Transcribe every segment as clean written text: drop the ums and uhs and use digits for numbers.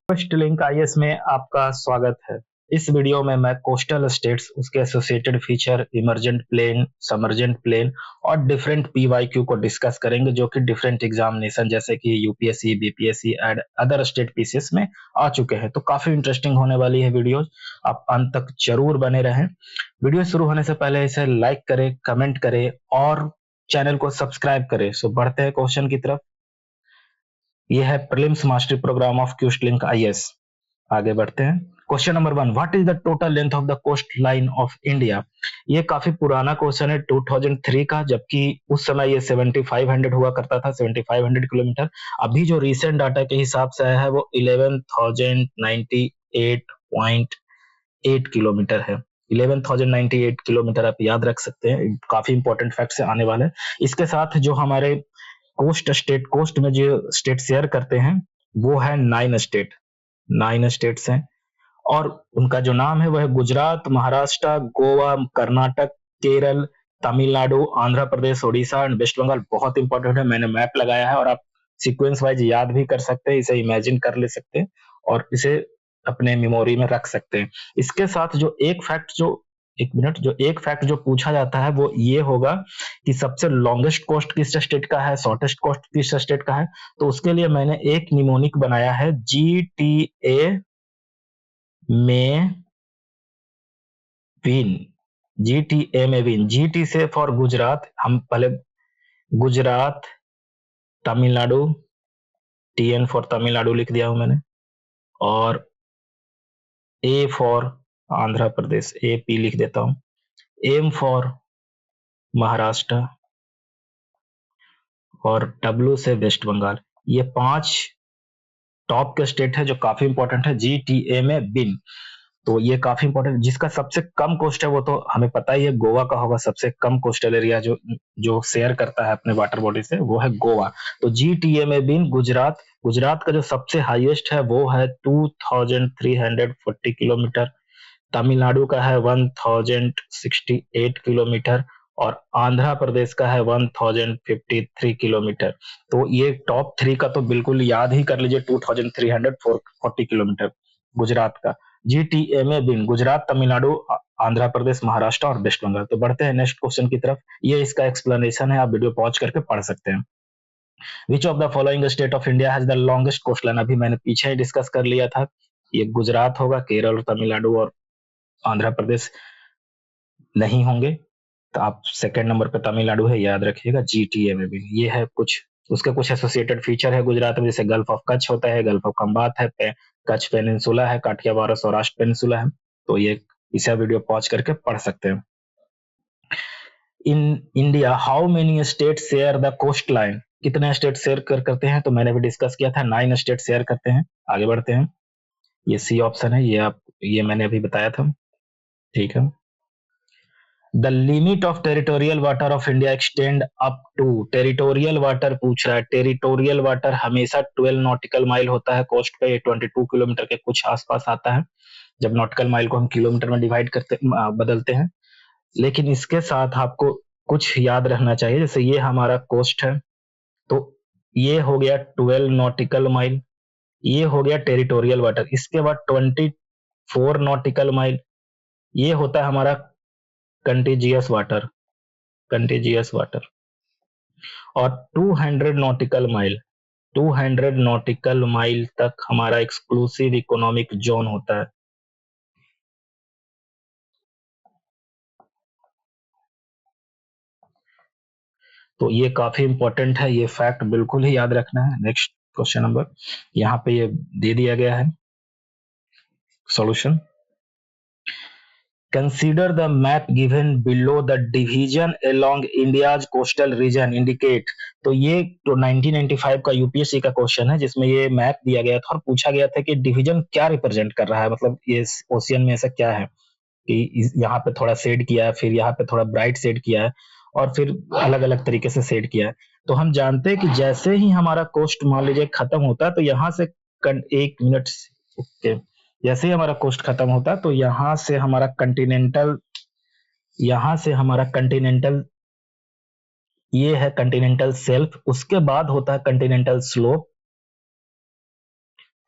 Coast Link IAS में आपका स्वागत है। इस वीडियो में मैं कोस्टल स्टेट्स, उसके associated feature, emergent plain, submergent plain और डिफरेंट पीवाईक्यू को डिस्कस करेंगे जो कि डिफरेंट एग्जामिनेशन जैसे कि UPSC, BPSC and other state PCS में आ चुके हैं। तो काफी इंटरेस्टिंग होने वाली है वीडियो, आप अंत तक जरूर बने रहें। वीडियो शुरू होने से पहले इसे लाइक करें, कमेंट करें और चैनल को सब्सक्राइब करें। सो बढ़ते हैं क्वेश्चन की तरफ। यह है prelims mastery programme of Coast Link IAS. आगे बढ़ते हैं। Question number 1, what is the total length of the coast line of India. ये काफी पुराना क्वेश्चन है 2003 का, जबकि उस समय ये 7500 हुआ करता था, 7500 किलोमीटर। अभी जो रिसेंट डाटा के हिसाब से आया है वो 11,098.8 किलोमीटर है। 11,098 किलोमीटर आप याद रख सकते हैं, काफी इंपॉर्टेंट फैक्ट से आने वाले हैं। इसके साथ जो हमारे कोस्ट में जो स्टेट शेयर करते हैं वो है 9 स्टेट्स हैं और उनका जो नाम है वह है गुजरात, महाराष्ट्र, गोवा, कर्नाटक, केरल, तमिलनाडु, आंध्र प्रदेश, उड़ीसा एंड वेस्ट बंगाल। बहुत इंपॉर्टेंट है, मैंने मैप लगाया है और आप सीक्वेंस वाइज याद भी कर सकते हैं, इसे इमेजिन कर ले सकते हैं और इसे अपने मेमोरी में रख सकते हैं। इसके साथ जो एक फैक्ट जो पूछा जाता है वो ये होगा कि सबसे लॉन्गेस्ट कोस्ट किस स्टेट का है, शॉर्टेस्ट कोस्ट किस स्टेट का है। तो उसके लिए मैंने एक निमोनिक बनाया है, GTA में विन। GTA में विन, GT से फॉर गुजरात, हम पहले गुजरात, तमिलनाडु, TN फॉर तमिलनाडु लिख दिया हूं मैंने, और A for Andhra Pradesh, AP लिख देता हूं, M फॉर महाराष्ट्र और W से वेस्ट बंगाल। ये 5 टॉप के स्टेट है जो काफी इंपॉर्टेंट है। GTA में बिन, तो ये काफी इंपॉर्टेंट। जिसका सबसे कम कोस्ट है वो तो हमें पता ही है, गोवा का होगा। सबसे कम कोस्टल एरिया जो शेयर करता है अपने वाटर बॉडी से वो है गोवा। तो GTA में बिन गुजरात का जो सबसे हाईएस्ट है वो है 2340 किलोमीटर। तमिलनाडु का है 1068 किलोमीटर और आंध्र प्रदेश का है 1053 किलोमीटर। तो ये टॉप 3 का तो बिल्कुल याद ही कर लीजिए, 2340 किलोमीटर गुजरात का। GTA में बिन गुजरात, तमिलनाडु, आंध्र प्रदेश, महाराष्ट्र और वेस्ट बंगाल। तो बढ़ते हैं नेक्स्ट क्वेश्चन की तरफ। ये इसका एक्सप्लेनेशन है, आप वीडियो पॉज करके पढ़ सकते हैं। Which of the following state of India has the longest coast line. अभी मैंने पीछे ही डिस्कस कर लिया था, ये गुजरात होगा, केरल, तमिलनाडु और आंध्र प्रदेश नहीं होंगे। तो आप सेकंड नंबर पे तमिलनाडु है, याद रखिएगा। GTA में भी ये है, उसके कुछ एसोसिएटेड फीचर है गुजरात में, जैसे गल्फ ऑफ कच्छ होता है, गल्फ ऑफ खंबात है, कच्छ पेनिनसुला है, काठियावाड़ सौराष्ट्र पेनिनसुला है। तो ये इसे वीडियो पॉज करके पढ़ सकते हैं। In India how many state share the coast line. कितने स्टेट शेयर करते हैं, तो मैंने भी डिस्कस किया था, 9 स्टेट शेयर करते हैं। आगे बढ़ते हैं। ये सी ऑप्शन है, ये मैंने अभी बताया था, ठीक है। The limit of territorial water of India extend up to. Territorial water पूछ रहा है, टेरिटोरियल वाटर हमेशा 12 नॉटिकल माइल होता है कोस्ट पे, 22 किलोमीटर के कुछ आसपास आता है जब नॉटिकल माइल को हम किलोमीटर में डिवाइड करते बदलते हैं। लेकिन इसके साथ आपको कुछ याद रखना चाहिए, जैसे ये हमारा कोस्ट है तो ये हो गया 12 नॉटिकल माइल, ये हो गया टेरिटोरियल वाटर। इसके बाद 24 नॉटिकल माइल ये होता है हमारा कंटीजियस वाटर और 200 नॉटिकल माइल तक हमारा एक्सक्लूसिव इकोनॉमिक जोन होता है। तो ये काफी इंपॉर्टेंट है, ये फैक्ट बिल्कुल ही याद रखना है। नेक्स्ट क्वेश्चन नंबर, यहाँ पे ये दे दिया गया है solution. Consider the map given below the division along India's coastal region indicate। तो ये तो 1995 का यूपीएससी का क्वेश्चन है जिसमें ये मैप दिया गया था और पूछा गया था कि डिवीजन क्या रिप्रेजेंट कर रहा है, मतलब ये ओशियन में ऐसा क्या है कि यहाँ पे थोड़ा शेड किया है, फिर यहाँ पे थोड़ा ब्राइट शेड किया है और फिर अलग अलग तरीके से शेड किया है। तो हम जानते हैं कि जैसे ही हमारा कोस्ट मान लीजिए खत्म होता है तो यहाँ से 1 मिनट, ओके, जैसे ही हमारा कोस्ट खत्म होता है तो यहाँ से हमारा कंटिनेंटल ये है कंटिनेंटल शेल्फ, उसके बाद होता है कंटिनेंटल स्लोप,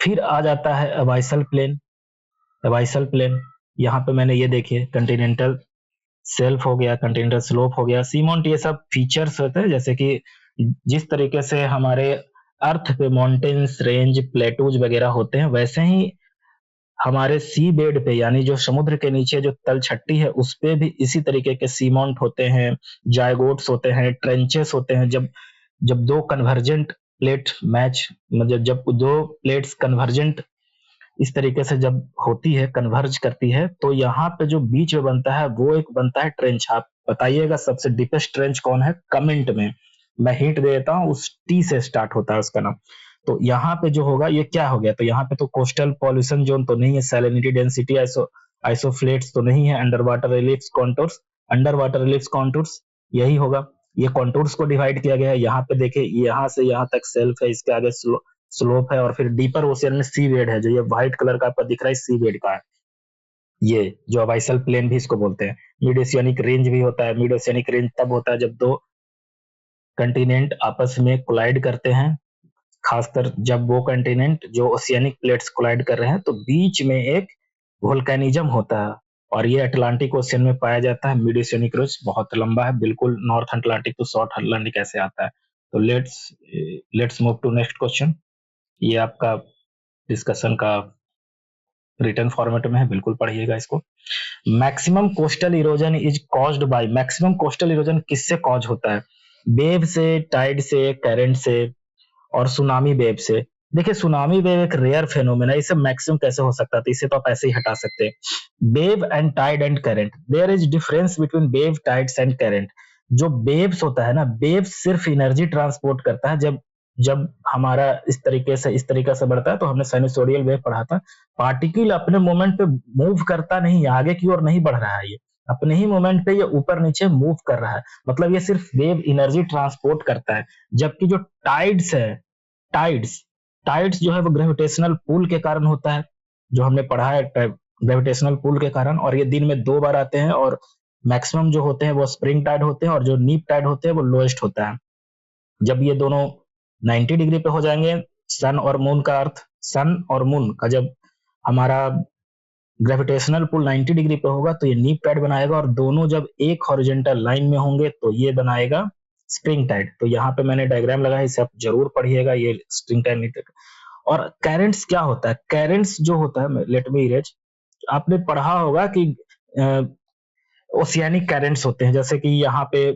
फिर आ जाता है अबाइसल प्लेन। अबाइसल प्लेन यहाँ पे मैंने ये देखिए कंटिनेंटल शेल्फ हो गया, कंटिनेंटल स्लोप हो गया, सीमोंट, ये सब फीचर्स होते हैं। जैसे कि जिस तरीके से हमारे अर्थ पे माउंटेन्स, रेंज, प्लेटूज वगैरह होते हैं, वैसे ही हमारे सी बेड पे यानी जो समुद्र के नीचे जो तलछट्टी है उस पे भी इसी तरीके के सीमोंट होते हैं, जायगोट्स होते हैं, ट्रेंचेस होते हैं। जब जब दो कन्वर्जेंट प्लेट मैच, मतलब जब दो प्लेट्स कन्वर्जेंट इस तरीके से जब होती है, कन्वर्ज करती है, तो यहाँ पे जो बीच में बनता है वो एक बनता है ट्रेंच। आप बताइएगा सबसे डीपेस्ट ट्रेंच कौन है, कमेंट में। मैं हिंट दे देता हूँ, उस टी से स्टार्ट होता है उसका नाम। तो यहाँ पे जो होगा ये क्या हो गया, तो यहाँ पे तो कोस्टल पॉल्यूशन जोन तो नहीं है, सैलिनिटी डेंसिटी आइसोफ्लेट्स तो नहीं है, under water reliefs contours, under water reliefs contours यही होगा। ये कॉन्टूर्स को डिवाइड किया गया है। यहाँ पे देखिए यहाँ से यहाँ तक सेल्फ है, इसके आगे स्लोप है, और फिर डीपर ओशियन में सी वेड है, जो ये व्हाइट कलर का आपको दिख रहा है सी वेड का है। ये जो अबाइसल प्लेन भी इसको बोलते हैं। मिड ओशियनिक रेंज भी होता है। मिड ओशियनिक रेंज तब होता है जब दो कंटिनेंट आपस में कोलाइड करते हैं, खासकर जब वो कंटिनेंट जो ओशियनिक प्लेट्स कोलाइड कर रहे हैं, तो बीच में एक वोल्केनिज्म होता है, और ये अटलांटिक ओशियन में पाया जाता है। मिड ओशियनिक रेंज बहुत लंबा है, बिल्कुल north Atlantic to south Atlantic ऐसे आता है। तो let's move to next question. ये आपका डिस्कशन का रिटर्न फॉर्मेट में है, बिल्कुल पढ़िएगा इसको। Maximum coastal erosion is caused by, maximum coastal erosion किससे कॉज होता है? वेव से, टाइड से, करंट से, और सुनामी वेव से। देखिए सुनामी वेव एक रेयर फेनोमेना है, इसे मैक्सिमम कैसे हो सकता है, तो इसे तो आप ऐसे ही हटा सकते हैं। Wave and tide and current, there is difference between wave, tides and current. जो वेव्स होता है ना, वेव सिर्फ एनर्जी ट्रांसपोर्ट करता है। जब जब हमारा इस तरीके से बढ़ता है, तो हमने साइनसोइडल वेव पढ़ा था। पार्टिकल अपने मोमेंट पे मूव करता नहीं, आगे की ओर नहीं बढ़ रहा है, ये अपने ही मोमेंट पे ये ऊपर नीचे मूव कर रहा है, मतलब ये सिर्फ वेव एनर्जी ट्रांसपोर्ट करता है। जबकि जो टाइड्स है, टाइड्स टाइड्स जो है वो ग्रेविटेशनल पुल के कारण होता है, जो हमने पढ़ा है ग्रेविटेशनल पुल के कारण, और ये दिन में 2 बार आते हैं, और मैक्सिमम जो होते हैं वो स्प्रिंग टाइड होते हैं, और जो नीप टाइड होते हैं वो लोएस्ट होता है। जब ये दोनों 90 डिग्री पे हो जाएंगे, सन और मून का अर्थ, सन और मून का जब हमारा ग्रेविटेशनल पुल 90 डिग्री पे होगा, तो ये नीप टाइड बनाएगा, और दोनों जब एक हॉरिजॉन्टल लाइन में होंगे तो ये बनाएगा स्प्रिंग टाइड। तो यहाँ पे मैंने डायग्राम लगाया, इसे आप जरूर पढ़िएगा, ये स्प्रिंग टाइड नीप टाइड। और करंट्स क्या होता है? करंट्स जो होता है, लेट मी इरेज, आपने पढ़ा होगा कि ओशियानिक करंट्स होते हैं। जैसे कि यहाँ पे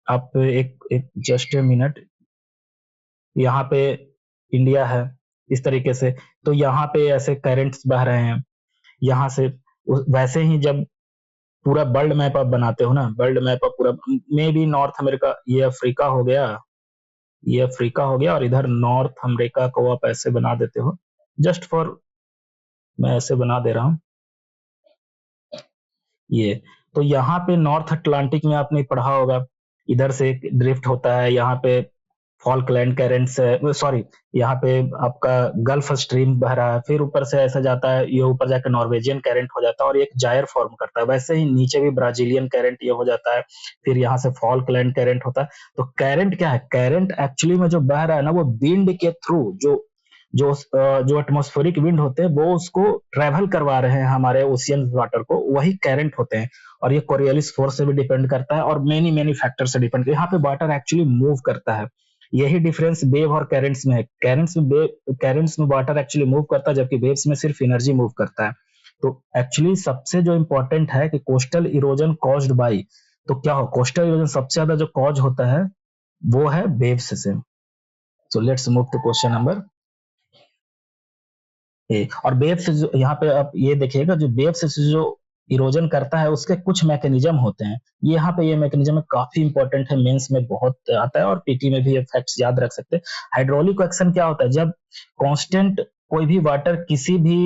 आप एक जस्ट मिनट, यहाँ पे इंडिया है इस तरीके से, तो यहाँ पे ऐसे करंट्स बह रहे हैं यहाँ से। वैसे ही जब पूरा वर्ल्ड मैप आप बनाते हो ना, वर्ल्ड मैप आप पूरा, मे बी नॉर्थ अमेरिका, ये अफ्रीका हो गया, ये अफ्रीका हो गया, और इधर नॉर्थ अमेरिका को आप ऐसे बना देते हो, जस्ट फॉर, मैं ऐसे बना दे रहा हूँ ये। तो यहाँ पे नॉर्थ अटलांटिक में आपने पढ़ा होगा, इधर से एक ड्रिफ्ट होता है, यहाँ पे फॉल्कलैंड करेंट्स है, सॉरी, यहाँ पे आपका गल्फ स्ट्रीम बह रहा है, फिर ऊपर से ऐसा जाता है, ये ऊपर जाकर नॉर्वेजियन करंट हो जाता है, और एक जायर फॉर्म करता है। वैसे ही नीचे भी ब्राजीलियन करंट ये हो जाता है, फिर यहाँ से फॉल्कलैंड करंट होता है। तो करंट क्या है? करंट एक्चुअली में जो बह रहा है ना, वो विंड के थ्रू, जो एटमॉस्फेरिक विंड होते हैं वो उसको ट्रेवल करवा रहे हैं हमारे ओशियन वाटर को, वही करंट होते हैं। और ये कोरियलिस फोर्स से भी डिपेंड करता है, और मेनी मेनी फैक्टर से डिपेंड करता है। यहाँ पे वाटर एक्चुअली मूव करता है, यही डिफरेंस वेव और करंट्स में है। करंट्स में वाटर एक्चुअली मूव करता है, जबकि वेव्स में सिर्फ एनर्जी मूव करता है। तो एक्चुअली सबसे जो इंपॉर्टेंट है कि कोस्टल इरोजन कॉज्ड बाय, तो क्या हो, कोस्टल इरोजन सबसे ज्यादा जो कॉज होता है वो है वेव्स से। So let's move to question number A. और वेव्स यहाँ पे आप ये देखिएगा, जो वेव्स से जो इरोजन करता है उसके कुछ मैकेनिज्म होते हैं। ये यहाँ पे ये मैकेनिज्म काफी इंपॉर्टेंट है, मेंस में बहुत आता है, और पीटी में भी ये फैक्ट्स याद रख सकते हैं। हाइड्रोलिक एक्शन क्या होता है? जब कांस्टेंट कोई भी वाटर किसी भी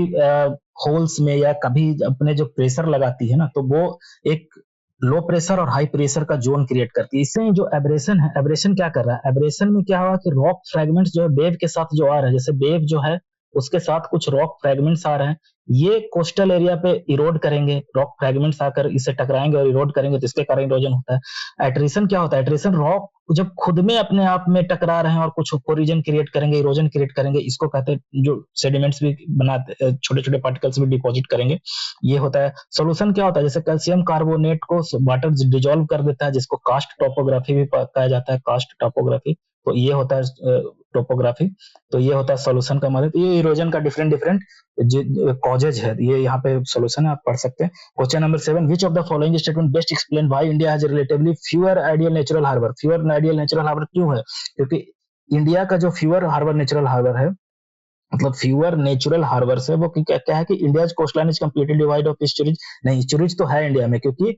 होल्स में या कभी अपने जो प्रेशर लगाती है ना, तो वो एक लो प्रेशर और हाई प्रेशर का जोन क्रिएट करती है। इससे जो एब्रेशन है, एब्रेशन क्या कर रहा है? एब्रेशन में क्या हुआ कि रॉक फ्रेगमेंट्स जो है वेव के साथ जो आ रहा है, जैसे वेव जो है उसके साथ कुछ रॉक फ्रेगमेंट्स आ रहे हैं, ये कोस्टल एरिया पे इरोड करेंगे, रॉक फ्रेगमेंट्स आकर इसे टकराएंगे और इरोड करेंगे, तो इसके कारण इरोजन होता है। एट्रिशन क्या होता है? एट्रिशन रॉक जब खुद में अपने आप में टकरा रहे हैं और कुछ कोरिजन क्रिएट करेंगे, इरोजन क्रिएट करेंगे, इसको कहते हैं, जो सेडिमेंट्स भी बनाते, छोटे छोटे पार्टिकल्स भी डिपॉजिट करेंगे, ये होता है। सोल्यूशन क्या होता है? जैसे कैल्शियम कार्बोनेट को वाटर डिजोल्व कर देता है, जिसको कास्ट टोपोग्राफी भी कहा जाता है, कास्ट टोपोग्राफी, तो ये होता है टोपोग्राफी। तो ये होता है सोल्यूशन का मतलब, ये इरोजन का डिफरेंट डिफरेंट कॉजेज है, ये यहाँ पे सोल्यूशन है, आप पढ़ सकते हैं। Question number 7, which of the following statement best explain why India has relatively fewer ideal natural harbour? Fewer ideal natural harbour क्यों है? क्योंकि इंडिया का जो फ्यूअर हार्बर नेचुरल हार्बर है, मतलब फ्यूअर नेचुरल हार्बर्स है, वो क्या है कि India coastline is completely divide of storage. नहीं, स्टोरेज तो है इंडिया में, क्योंकि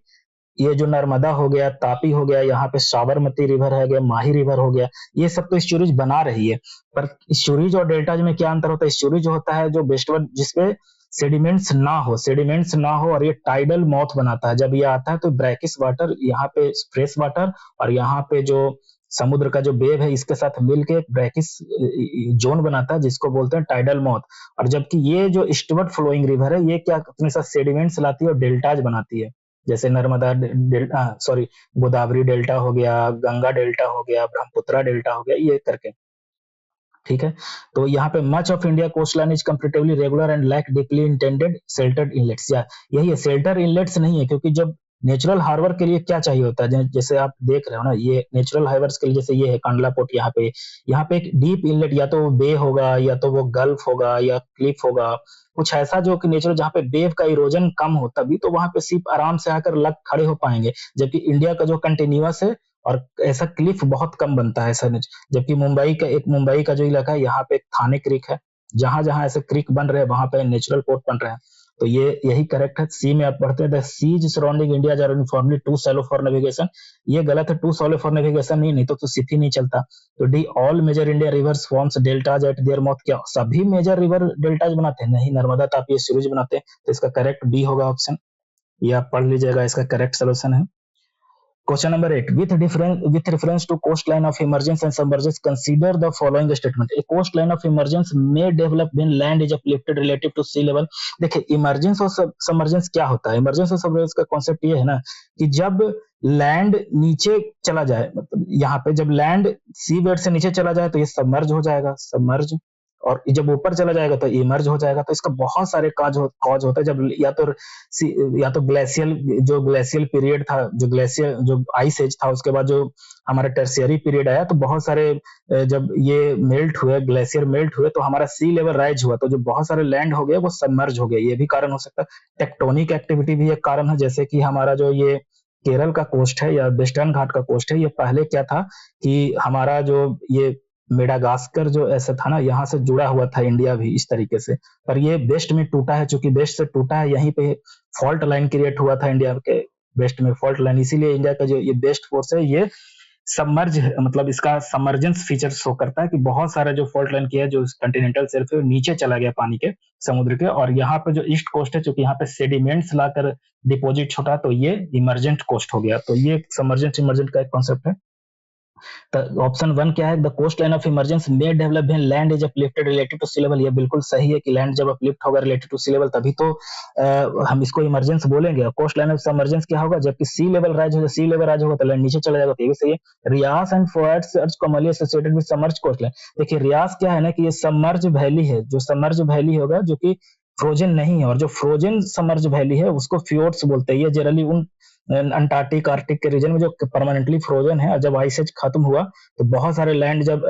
ये जो नर्मदा हो गया, तापी हो गया, यहाँ पे साबरमती रिवर है गया, माही रिवर हो गया, ये सब तो स्टोरेज बना रही है। पर स्टोरेज और डेल्टाज में क्या अंतर होता है? स्टोरेज होता है जो वेस्टवर्ड, जिसपे सेडिमेंट्स ना हो, सेडिमेंट्स ना हो, और ये टाइडल मौथ बनाता है। जब ये आता है तो ब्रैकिस वाटर, यहाँ पे फ्रेश वाटर, और यहाँ पे जो समुद्र का जो वेव है, इसके साथ मिलके ब्रैकिस जोन बनाता है, जिसको बोलते हैं टाइडल मौथ। और जबकि ये जो ईस्टवर्ड फ्लोइंग रिवर है, ये क्या अपने साथ सेडिमेंट्स लाती है और डेल्टाज बनाती है, जैसे Narmada delta, sorry, Godavari delta हो गया, गंगा डेल्टा हो गया, ब्रह्मपुत्रा डेल्टा हो गया, ये करके, ठीक है। तो यहाँ पे much of India coast line is comparatively regular and lack deeply intended sheltered inlets, या यही है, शेल्टर इनलेट्स नहीं है, क्योंकि जब नेचुरल हार्बर के लिए क्या चाहिए होता है, जैसे आप देख रहे हो ना, ये नेचुरल हार्बर्स के लिए, जैसे ये है कांडला पोर्ट, यहाँ पे एक डीप इनलेट, या तो वो बे होगा, या तो वो गल्फ होगा, या क्लिफ होगा, कुछ ऐसा जो कि नेचुरल, जहाँ पे वेव का इरोजन कम हो, तभी तो वहां पे शिप आराम से आकर लग खड़े हो पाएंगे। जबकि इंडिया का जो कंटिन्यूअस है, और ऐसा क्लिफ बहुत कम बनता है ऐसा। जबकि मुंबई का जो इलाका है, यहाँ पे एक थाने क्रिक है, जहां जहां ऐसे क्रिक बन रहे हैं, वहां पे नेचुरल पोर्ट बन रहे हैं। तो ये यही करेक्ट है। सी में आप पढ़ते हैं, the seas surrounding India are uniformly too shallow for navigation, ये गलत है, टू शैलो फॉर नेविगेशन नहीं तो शिप ही नहीं चलता। तो D, all major India rivers forms deltas at their mouth, क्या सभी मेजर रिवर डेल्टाज बनाते हैं? नहीं, नर्मदा, तापी, सूरज बनाते हैं। तो इसका करेक्ट बी होगा ऑप्शन, ये आप पढ़ लीजिएगा, इसका करेक्ट सोल्यूशन है। Question number 8. With reference to coastline of emergence and submergence, consider the following statement. A coastline of emergence may develop when land is uplifted relative to sea level. देखिए, emergence और submergence क्या होता है? Emergence और submergence का concept ये है ना, कि जब लैंड नीचे चला जाए, मतलब यहाँ पे जब लैंड सी वेट से नीचे चला जाए, तो ये सबमर्ज हो जाएगा, सबमर्ज, और जब ऊपर चला जाएगा तो इमर्ज हो जाएगा। तो इसका बहुत सारे कॉज होता है, जब या तो ग्लेशियल पीरियड था, जो आइस एज था, उसके बाद जो हमारा टर्शियरी पीरियड आया, तो बहुत सारे जब ये मेल्ट हुए, ग्लेशियर मेल्ट हुए, तो हमारा सी लेवल राइज हुआ, तो जो बहुत सारे लैंड हो गए वो सबमर्ज हो गए, ये भी कारण हो सकता है। टेक्टोनिक एक्टिविटी भी एक कारण है, जैसे कि हमारा जो ये केरल का कोस्ट है या वेस्टर्न घाट का कोस्ट है, ये पहले क्या था कि हमारा जो ये मेडागास्कर जो ऐसा था ना, यहाँ से जुड़ा हुआ था इंडिया भी इस तरीके से, पर ये वेस्ट में टूटा है, चूंकि वेस्ट से टूटा है, यहीं पे फॉल्ट लाइन क्रिएट हुआ था इंडिया के वेस्ट में, फॉल्ट लाइन, इसीलिए इंडिया का जो ये वेस्ट फोर्स है, ये सबमर्ज, मतलब इसका सबमर्जेंस फीचर शो करता है कि बहुत सारा जो फॉल्ट लाइन किया है, जो कंटिनेंटल शेल्फ है, नीचे चला गया पानी के, समुद्र के, और यहाँ पे जो ईस्ट कोस्ट है, चूंकि यहाँ पे सेडिमेंट्स लाकर डिपोजिट छोटा, तो ये इमरजेंट कोस्ट हो गया। तो ये सबमर्जेंस इमरजेंट का एक कॉन्सेप्ट है। ऑप्शन 1 क्या है? The coast line of emergence may develop when land is uplifted relative to sea level, ये बिल्कुल सही है कि लैंड जब अपलिफ्ट होगा रिलेटिव टू सी लेवल, तभी तो हम इसको इमरजेंस बोलेंगे। कोस्ट लाइन ऑफ सबमर्जेंस क्या होगा? जबकि सी लेवल राइज होगा, सी लेवल राइज होगा तो लैंड नीचे चला जाएगा, तो ये भी सही है। Rias and fjords are commonly associated with submerge coast line. देखिए, रियास क्या है ना, कि ये सबमर्ज वैली है, जो सबमर्ज वैली होगा, जो कि फ्रोजन नहीं है, और जो फ्रोजन सबमर्ज वैली है उसको फ्योर्ड्स बोलते हैं। ये जनरली उन अंटार्कटिक, आर्कटिक के रीजन में जो परमानेंटली फ्रोजन है, और जब आइस एज खत्म हुआ तो बहुत सारे लैंड जब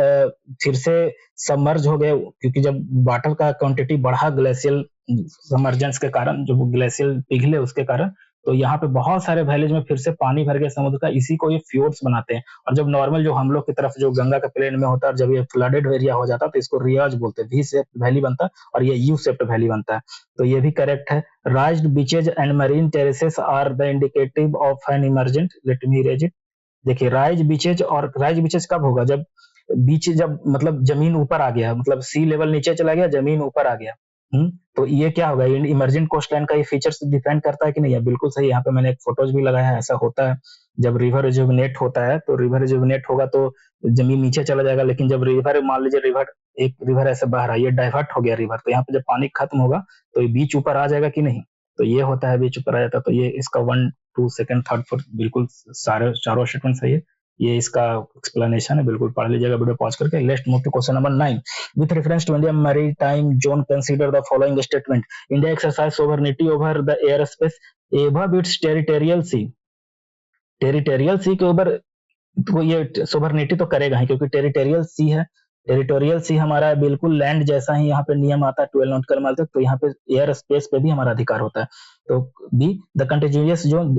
फिर से सबमर्ज हो गए, क्योंकि जब वाटर का क्वांटिटी बढ़ा ग्लेशियल सबमर्जेंस के कारण, जो ग्लेशियल पिघले उसके कारण, तो यहाँ पे बहुत सारे वैलीज में फिर से पानी भर गया समुद्र का, इसी को ये फ्योर्ड्स बनाते हैं। और जब नॉर्मल जो हम लोग की तरफ जो गंगा का प्लेन में होता है, जब ये फ्लडेड एरिया हो जाता है, तो इसको रियाज बोलते हैं, वी शेप्ड वैली बनता है, और ये यू शेप्ड वैली बनता है। तो ये भी करेक्ट है। Raised beaches and marine terraces are the indicative of an emergent, let me raise it. देखिए, राइज बीचेज, और राइज बीचेज कब होगा? जब बीच, जब मतलब जमीन ऊपर आ गया, मतलब सी लेवल नीचे चला गया, जमीन ऊपर आ गया, तो ये क्या होगा, इमर्जेंट कोस्ट लाइन का ये फीचर्स डिपेंड करता है कि नहीं? है बिल्कुल सही। यहाँ पे मैंने एक फोटोज भी लगाया है, ऐसा होता है जब रिवर रिजुविनेट होता है, तो रिवर रिजुविनेट होगा तो जमीन नीचे चला जाएगा, लेकिन जब रिवर, मान लीजिए रिवर, एक रिवर ऐसे बह रहा है, ये डाइवर्ट हो गया रिवर, तो यहाँ पे जब पानी खत्म होगा तो ये बीच ऊपर आ जाएगा कि नहीं? तो ये होता है, बीच ऊपर आ जाता है। तो ये इसका 1 2 सेकंड थर्ड फोर्थ बिल्कुल सारे चारों स्टेटमेंट सही है। ये इसका एक्सप्लेनेशन है, बिल्कुल पढ़ लीजिएगा वीडियो पॉज करके। Let's move to question number 9। With reference to India maritime zone, consider the following statement: India exercise sovereignty over the airspace above its territorial sea. Territorial सी के ऊपर तो ये सोवरनिटी तो करेगा ही, क्योंकि टेरिटोरियल सी है। टेरिटोरियल सी हमारा बिल्कुल लैंड जैसा ही यहाँ पे नियम आता है 12 नॉटिकल माइल तक, तो यहाँ पे एयर स्पेस पे भी हमारा अधिकार होता है। तो बी द कंटिन्यूअस जोन,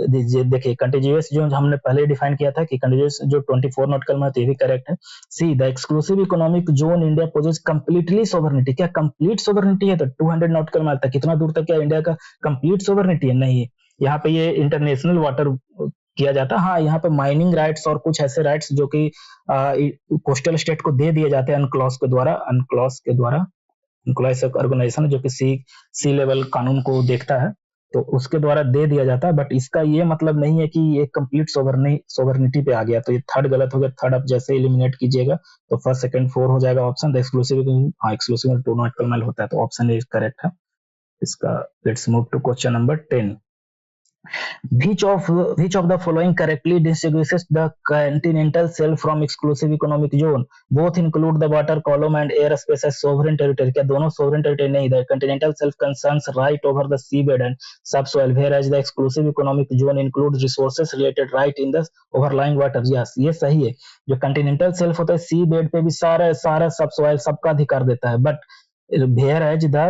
देखिए कंटिन्यूअस जोन हमने पहले डिफाइन किया था कि कंटिन्यूअस जो 24 नॉटिकल माइल, ये भी करेक्ट है। C the exclusive economic zone India possesses completely sovereignty, क्या कंप्लीट सोवरनिटी है? तो 200 नॉटिकल माइल तक, कितना दूर तक क्या इंडिया का कंप्लीट सोवरनिटी है? नहीं, यहाँ पे ये इंटरनेशनल वाटर किया जाता है। हाँ, यहाँ पे माइनिंग राइट्स और कुछ ऐसे राइट्स जो कि कोस्टल स्टेट को दे दिए जाते हैं अनक्लॉज के द्वारा, अनक्लॉज ऑर्गेनाइजेशन जो कि सी लेवल कानून को देखता है, तो उसके द्वारा दे दिया जाता है। बट इसका ये मतलब नहीं है कि ये कंप्लीट सोवरनिटी पे आ गया। तो ये थर्ड गलत हो गया। थर्ड आप जैसे एलिमिनेट कीजिएगा तो फर्स्ट सेकंड फोर हो जाएगा ऑप्शन। द एक्सक्लूसिव, हाँ एक्सक्लूसिव 2 नॉटिकल माइल होता है, तो ऑप्शन ए करेक्ट है इसका। Let's move to question number 10। Which of the following correctly distinguishes the continental shelf from exclusive economic zone? Both include the water column and airspace as sovereign territory. क्या दोनों sovereign territory नहीं? The continental shelf concerns right over the seabed and subsoil, whereas the exclusive economic zone includes resources related right in the overlying water. Yes, ये सही है। जो continental shelf होता है सी bed पे भी सारा सारा सबसॉइल सबका अधिकार देता है, बट whereas the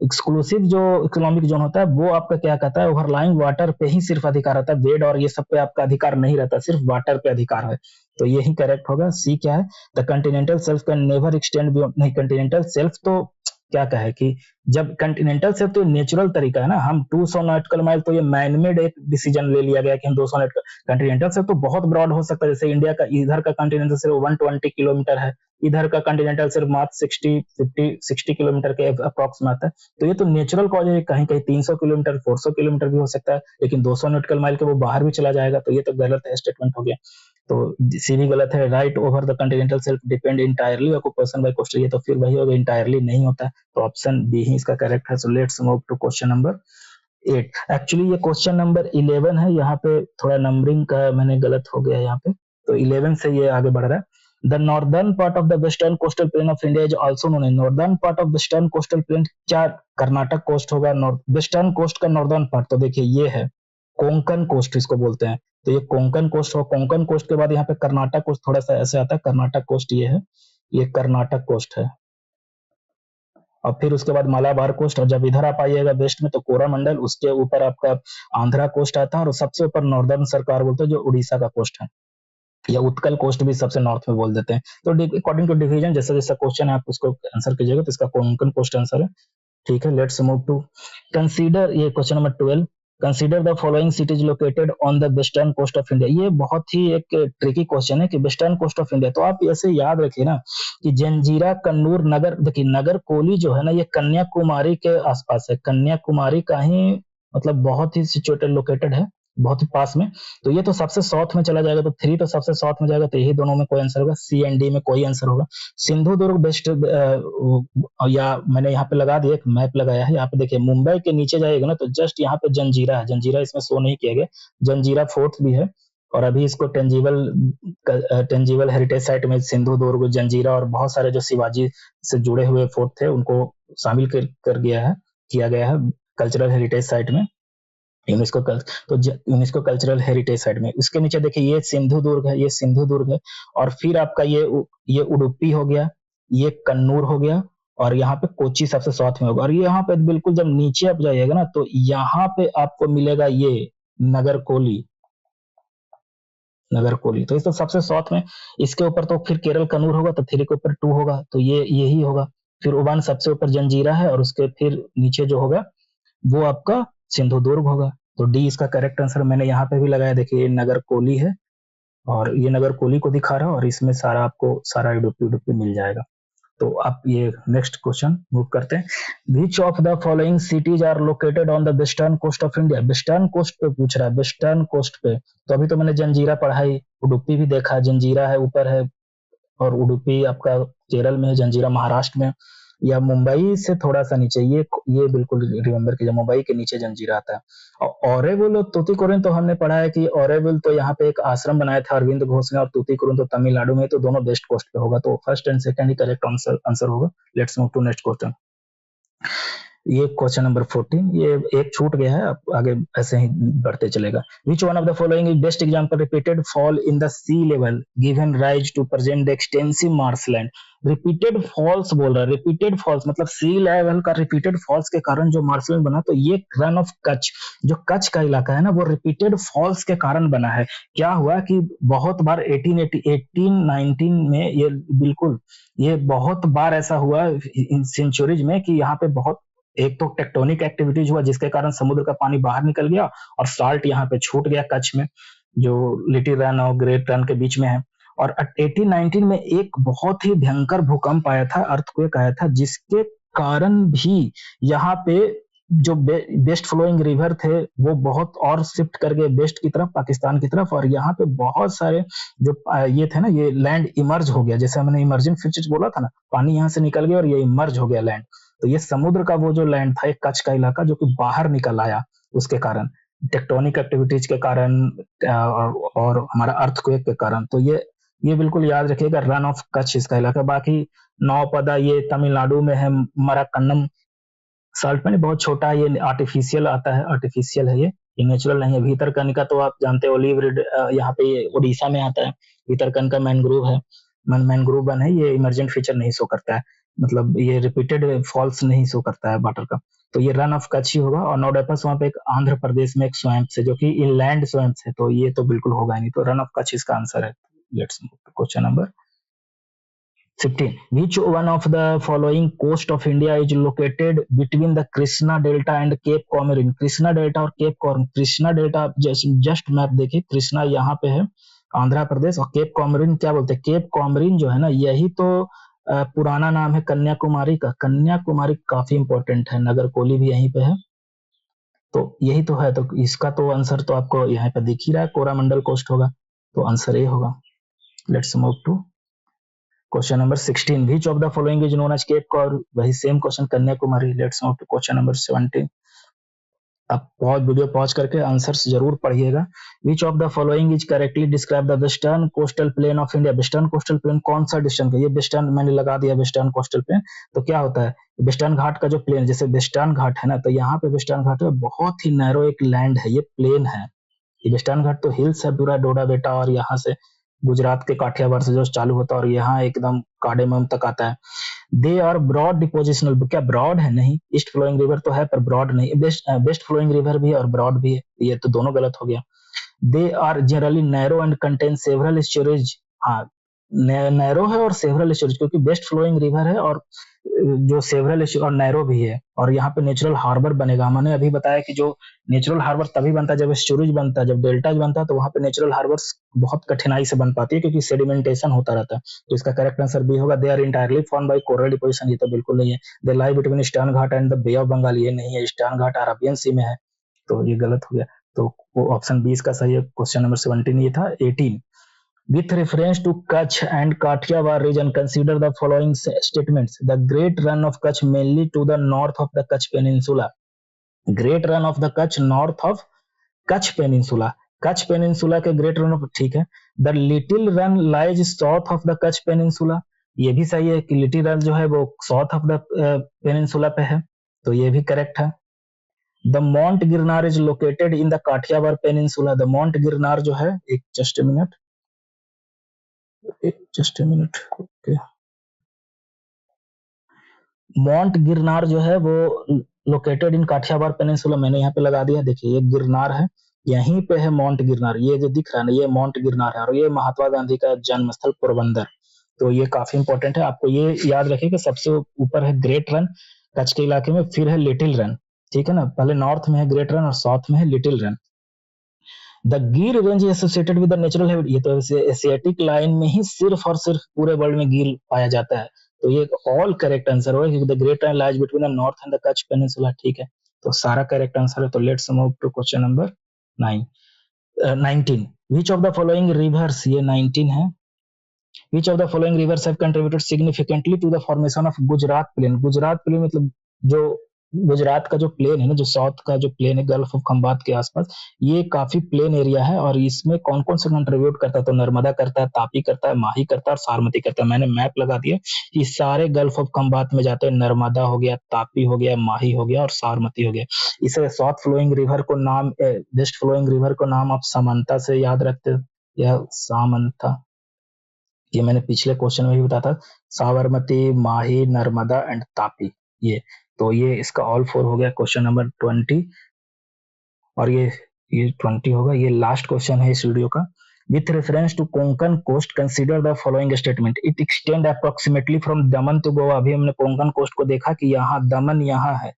एक्सक्लूसिव जो इकोनॉमिक जोन होता है वो आपका क्या कहता है, ओवरलाइंग वाटर पे ही सिर्फ अधिकार रहता है, बेड और ये सब पे आपका अधिकार नहीं रहता, सिर्फ वाटर पे अधिकार है। तो यही करेक्ट होगा। सी क्या है? The continental self can never extend beyond, नहीं कंटिनेंटल सेल्फ तो क्या कहे कि जब कंटिनेंटल सेल्फ तो नेचुरल तरीका है ना, हम 200 नॉटिकल माइल तो ये मैनमेड एक डिसीजन ले लिया गया कि हम 200 नॉटिकल, कंटिनेंटल सेल्फ तो बहुत ब्रॉड हो सकता है। जैसे इंडिया का इधर का कंटिनेंटल सिर्फ 120 किलोमीटर है, इधर का कंटिनेंटल सिर्फ मात्र 60 किलोमीटर के अप्रॉक्स में आता है। तो ये तो नेचुरल कॉज है, कहीं कहीं 300 किलोमीटर 400 किलोमीटर भी हो सकता है, लेकिन 200 नॉटिकल माइल के वो बाहर भी चला जाएगा। तो ये तो गलत है, स्टेटमेंट हो गया। तो सी भी गलत है। Right over the continental shelf depend entirely occupation by coastal, ये तो फिर वही होगा, इंटायरली नहीं होता है। तो ऑप्शन बी ही इसका करेक्ट है। So let's move to question number 8। Actually ये क्वेश्चन नंबर 11 है, यहाँ पे थोड़ा नंबरिंग का मैंने गलत हो गया यहाँ पे, तो 11 से ये आगे बढ़ रहा है। The northern part of the western coastal plain of India is also known as northern part of western coastal plain, क्या कर्नाटक कोस्ट होगा? वेस्टर्न कोस्ट का नॉर्दर्न पार्ट, तो देखिए ये है कोंकण कोस्ट इसको बोलते हैं। तो ये कोंकण कोस्ट हो, कोंकण कोस्ट के बाद यहाँ पे कर्नाटक कोस्ट थोड़ा सा ऐसे आता है, कर्नाटक कोस्ट ये है, ये कर्नाटक कोस्ट है। और फिर उसके बाद मालाबार कोस्ट, और जब इधर आप आइएगा वेस्ट में तो कोरामंडल, उसके ऊपर आपका आंध्रा कोस्ट आता है, और सबसे ऊपर नॉर्दर्न सरकार बोलते हैं जो उड़ीसा का कोस्ट है, या उत्कल कोस्ट भी सबसे नॉर्थ में बोल देते हैं। तो अकॉर्डिंग टू डिवीजन जैसा जैसा क्वेश्चन है आप उसको आंसर कीजिएगा। तो इसका कोंकण कोस्ट आंसर है। ठीक है, लेट्स मूव टू कंसीडर, ये question number 12। Consider the following cities located on the western coast of India. ये बहुत ही एक ट्रिकी क्वेश्चन है कि वेस्टर्न कोस्ट ऑफ इंडिया, तो आप ऐसे याद रखिए ना कि जंजीरा, कन्नूर, नगर, देखिए नगर कोली जो है ना ये कन्याकुमारी के आसपास है, कन्याकुमारी का ही मतलब बहुत ही सिचुएटेड लोकेटेड है, बहुत ही पास में। तो ये तो सबसे साउथ में चला जाएगा, तो 3 तो सबसे साउथ में जाएगा, तो यही दोनों में कोई आंसर होगा। सी एंड डी में कोई आंसर होगा। सिंधु दुर्ग बेस्ट, या मैंने यहाँ पे लगा दिया, एक मैप लगाया है यहाँ पे, देखिए मुंबई के नीचे जाएगा ना तो जस्ट यहाँ पे जंजीरा है, जंजीरा इसमें शो नहीं किया गया, जंजीरा फोर्ट भी है, और अभी इसको टेंजिबल हेरिटेज साइट में सिंधु दुर्ग, जंजीरा और बहुत सारे जो शिवाजी से जुड़े हुए फोर्ट थे उनको शामिल किया गया है कल्चरल हेरिटेज साइट में, यूनेस्को कल्चरल हेरिटेज साइट में। उसके नीचे देखिए ये सिंधु दुर्ग है, ये सिंधु दुर्ग है, और फिर आपका ये उडुपी हो गया, ये कन्नूर हो गया, और यहाँ पे कोची सबसे साउथ में होगा। और यहाँ पे बिल्कुल जब नीचे आप जाइएगा ना तो यहाँ पे आपको मिलेगा ये नगर कोली, तो इस तो सबसे साउथ में। इसके ऊपर तो फिर केरल कन्नूर होगा, तो 3 के ऊपर 2 होगा, तो ये यही होगा। फिर उबान सबसे ऊपर जंजीरा है, और उसके फिर नीचे जो होगा वो आपका सिंधु दुर्ग होगा। तो डी इसका करेक्ट आंसर मैंने यहाँ पे भी लगाया, देखिए ये नगर कोली है, और ये नगर कोली को दिखा रहा है, और इसमें सारा आपको सारा उडुपी मिल जाएगा। तो आप ये नेक्स्ट क्वेश्चन मूव करते हैं। Which of the following cities are located on the western coast of India? Western coast पे पूछ रहा है, वेस्टर्न कोस्ट पे। तो अभी तो मैंने जंजीरा पढ़ाई, उडुपी भी देखा, जंजीरा है ऊपर है, और उडुपी आपका केरल में है, जंजीरा महाराष्ट्र में, या मुंबई से थोड़ा सा नीचे, ये बिल्कुल रिमेंबर कीजिए, मुंबई के नीचे जंजीरा आता है। और ओरेविल और तूतीकोरिन तो हमने पढ़ा है कि ओरेविल तो यहाँ पे एक आश्रम बनाया था अरविंद घोष ने, और तूतीकोरिन तो तमिलनाडु में, तो दोनों वेस्ट कोस्ट पे होगा, तो फर्स्ट एंड सेकंड ही करेक्ट आंसर होगा। Let's move to next question. ये क्वेश्चन नंबर 14, ये एक छूट गया है, अब आगे ऐसे ही बढ़ते चलेगा। Which one of the following is best example repeated fall in the sea level given rise to present the extensive marshland? Repeated falls बोल रहा है, रिपीटेड फॉल्स मतलब सी लेवल का रिपीटेड फॉल्स के कारण जो मार्शलैंड बना, तो ये रन ऑफ कच्छ, जो कच्छ का इलाका है ना, वो रिपीटेड फॉल्स के कारण बना है। क्या हुआ कि बहुत बार 1819 में ये बिल्कुल, ये बहुत बार ऐसा हुआ इन सेंचुरीज में कि यहाँ पे बहुत, एक तो टेक्टोनिक एक्टिविटीज हुआ जिसके कारण समुद्र का पानी बाहर निकल गया, और साल्ट यहाँ पे छूट गया कच्छ में, जो लिटिल रन और ग्रेट रन के बीच में है। और 1819 में एक बहुत ही भयंकर भूकंप आया था, अर्थक्वेक आया था, जिसके कारण भी यहाँ पे जो वेस्ट फ्लोइंग रिवर थे वो बहुत और शिफ्ट कर गए वेस्ट की तरफ, पाकिस्तान की तरफ, और यहाँ पे बहुत सारे जो ये थे ना, ये लैंड इमर्ज हो गया, जैसे हमने इमर्जिंग फीचर्स बोला था ना, पानी यहाँ से निकल गया और ये इमर्ज हो गया लैंड। तो ये समुद्र का वो जो लैंड था, एक कच्छ का इलाका जो कि बाहर निकल आया, उसके कारण टेक्टोनिक एक्टिविटीज के कारण और हमारा अर्थक्वेक के कारण। तो ये बिल्कुल याद रखिएगा, रन ऑफ कच्छ इसका इलाका। बाकी नौपदा ये तमिलनाडु में है, मराकन्नम साल्ट पानी बहुत छोटा है, ये आर्टिफिशियल आता है, आर्टिफिशियल है, ये नेचुरल नहीं है। भीतरकनिका तो आप जानते हो, ओलिव रिड यहाँ पे ये उड़ीसा में आता है। भीतरकनिका मैनग्रोव है, मैनग्रोव वन है, ये इमरजेंट फीचर नहीं शो करता है, मतलब ये रिपीटेड फॉल्स नहीं शो करता है वाटर का। तो ये रन ऑफ कच्छ ही होगा। और नोडेपस वहां पे एक आंध्र प्रदेश में एक स्वैम्प है जो कि इनलैंड स्वैम्प है, तो ये तो बिल्कुल होगा नहीं, तो रन ऑफ कच्छ इसका आंसर है। Let's question number 15. Which one of the following coast of India is located between the Krishna Delta and Cape Comorin? Krishna delta और Cape Comorin, Krishna delta just map देखिए, कृष्णा यहाँ पे है आंध्र प्रदेश, और केप कॉमोरिन क्या बोलते हैं, केप कॉमोरिन जो है ना, यही तो पुराना नाम है कन्याकुमारी का। कन्याकुमारी काफी इंपॉर्टेंट है, नगरकोली भी यहीं पे है, तो यही तो है। तो इसका तो आंसर तो आपको यहाँ पे दिख ही रहा है, कोरामंडल कोस्ट होगा, तो आंसर ए होगा। Let's move to question number 16. Which of the following is known as Cape Cod? वही same question, Kanyakumari. Let's move to question number 17. आप वीडियो पॉज करके आंसर्स जरूर पढ़िएगा। Which of the following is correctly describe the western coastal plain of India? Western coastal plain कौन सा distance है? ये western मैंने लगा दिया, वेस्टर्न कोस्टल प्लेन। तो क्या होता है, वेस्टर्न घाट का जो प्लेन, जैसे वेस्टर्न घाट है ना, तो यहाँ पे वेस्टर्न घाट है, बहुत ही नैरो एक लैंड है, ये प्लेन है। ये वेस्टर्न घाट तो हिल्स है पूरा, डोडा बेटा, और यहाँ से गुजरात के काठियावाड़ से जो चालू होता है और यहाँ एकदम काडेमम तक आता है। दे आर ब्रॉड डिपोजिशनल, क्या ब्रॉड है? नहीं, ईस्ट फ्लोइंग रिवर तो है पर ब्रॉड नहीं, वेस्ट फ्लोइंग रिवर भी है और ब्रॉड भी है, ये तो दोनों गलत हो गया। They are generally narrow and contain several storage, हाँ नैरो है और सेवरल स्टोरेज, क्योंकि वेस्ट फ्लोइंग रिवर है और जो सेवरल और नैरो भी है, और यहाँ पे नेचुरल हार्बर बनेगा। मैंने अभी बताया कि जो नेचुरल हार्बर तभी बनता है जब स्टोरेज बनता है, जब डेल्टा बनता है तो वहां पे नेचुरल हार्बर्स बहुत कठिनाई से बन पाती है क्योंकि सेडिमेंटेशन होता रहता है। तो इसका करेक्ट आंसर बी होगा। They are entirely form by coral deposition, ये तो बिल्कुल नहीं है। They lie between eastern Ghat and the bay of Bengal, ये नहीं है, ईस्टर्न घाट अरबियन सी में है, तो ये गलत हो गया। तो ऑप्शन बी इसका सही है। क्वेश्चन नंबर 17 ये था। 18. With reference to Kutch and Kathiawar region, consider the following statements. The Great Run of Kutch mainly to the north of the Kutch Peninsula. Great Run of the Kutch north of Kutch Peninsula. Kutch Peninsula के Great Run of, ठीक है। The Little Run lies south of the Kutch Peninsula. ये भी सही है कि Little Run जो है वो south of the Peninsula पे है, तो ये भी करेक्ट है। The Mount Girnar is located in the Kathiawar Peninsula. The Mount Girnar जो है, एक just a minute, okay. Mount Girnar जो है वो लोकेटेड इन काठियावाड़ पेनिनसुला, मैंने यहाँ पे लगा दिया, देखिए ये गिरनार है, यहीं पे है माउंट गिरनार, ये जो दिख रहा है ना, ये माउंट गिरनार है, और ये महात्मा गांधी का जन्मस्थल पोरबंदर। तो ये काफी इंपॉर्टेंट है, आपको ये याद रखिए कि सबसे ऊपर है ग्रेट रन कच्छ के इलाके में, फिर है लिटिल रन, ठीक है ना, पहले नॉर्थ में है ग्रेट रन और साउथ में है लिटिल रन। द गिर range associated with the natural habit, ये तो एशियाटिक लाइन में ही सिर्फ और सिर्फ पूरे वर्ल्ड में गिर पाया जाता है, तो ये ऑल करेक्ट आंसर होगा क्योंकि the great Rann lies between the north and the Kutch peninsula, ठीक है, तो सारा करेक्ट आंसर है। तो let's move to question number 19। Which of the following rivers, ये 19 है, which of the following rivers have contributed significantly to the formation of Gujarat plain. Gujarat plain मतलब जो गुजरात का जो प्लेन है ना, जो साउथ का जो प्लेन है गल्फ ऑफ खंबात के आसपास, ये काफी प्लेन एरिया है और इसमें कौन कौन सा कंट्रीब्यूट करता है, तो नर्मदा करता है, तापी करता है, माही करता है और साबरमती करता है। मैंने मैप लगा दिया, ये सारे गल्फ ऑफ खंबात में जाते हैं, नर्मदा हो गया, तापी हो गया, माही हो गया और साबरमती हो गया। इसे साउथ फ्लोइंग रिवर को नाम, वेस्ट फ्लोइंग रिवर को नाम आप समानता से याद रखते हो या सामंथा, ये मैंने पिछले क्वेश्चन में भी बताया था, साबरमती, माही, नर्मदा एंड तापी, ये तो ये इसका ऑल फोर हो गया क्वेश्चन नंबर 20। और ये 20 होगा, ये लास्ट क्वेश्चन है इस वीडियो का। With reference to Konkan coast consider the following statement, it extend approximately from Daman to Goa. अभी हमने कोंकण कोस्ट को देखा कि यहाँ दमन यहाँ है,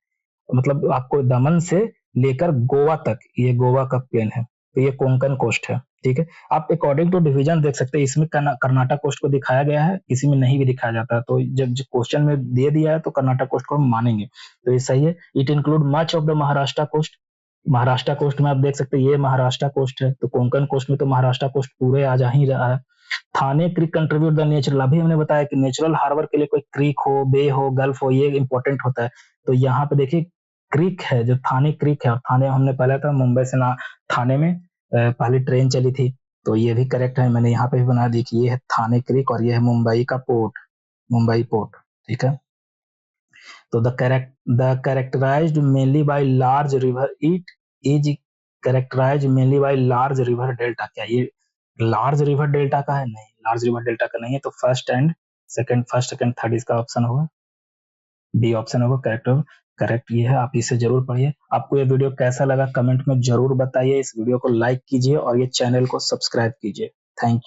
मतलब आपको दमन से लेकर गोवा तक, ये गोवा का प्लेन है, तो ये कोंकण कोस्ट है, ठीक है। आप अकॉर्डिंग टू डिवीजन देख सकते हैं, इसमें कर्नाटक कोस्ट को दिखाया गया है, किसी में नहीं भी दिखाया जाता है, तो जब क्वेश्चन में दे दिया है तो कर्नाटक कोस्ट को हम मानेंगे, तो ये सही है। It include much of the Maharashtra coast, Maharashtra coast में आप देख सकते हैं ये महाराष्ट्र कोस्ट है, तो कोंकण कोस्ट में तो महाराष्ट्र कोस्ट पूरे आ जा ही रहा है। थाने क्रीक कंट्रीब्यूट द नेचुरल, अभी हमने बताया कि नेचुरल हार्बर के लिए कोई क्रीक हो, बे हो, गल्फ हो, ये इंपॉर्टेंट होता है। तो यहाँ पे देखिए क्रीक है, जो थाने क्रीक है, और थाने हमने पहले था मुंबई से ना थाने में पहली ट्रेन चली थी, तो ये भी करेक्ट है। मैंने यहाँ पे भी बना दी कि ये है थाने क्रीक और ये है मुंबई का पोर्ट, मुंबई पोर्ट, ठीक है। तो the characterized mainly by large river, it is characterized mainly by large river delta। क्या ये लार्ज रिवर डेल्टा का है? नहीं, लार्ज रिवर डेल्टा का नहीं है, तो फर्स्ट सेकंड थर्ड इसका ऑप्शन होगा, बी ऑप्शन होगा करेक्ट ये है। आप इसे जरूर पढ़िए। आपको ये वीडियो कैसा लगा कमेंट में जरूर बताइए, इस वीडियो को लाइक कीजिए और ये चैनल को सब्सक्राइब कीजिए। Thank you.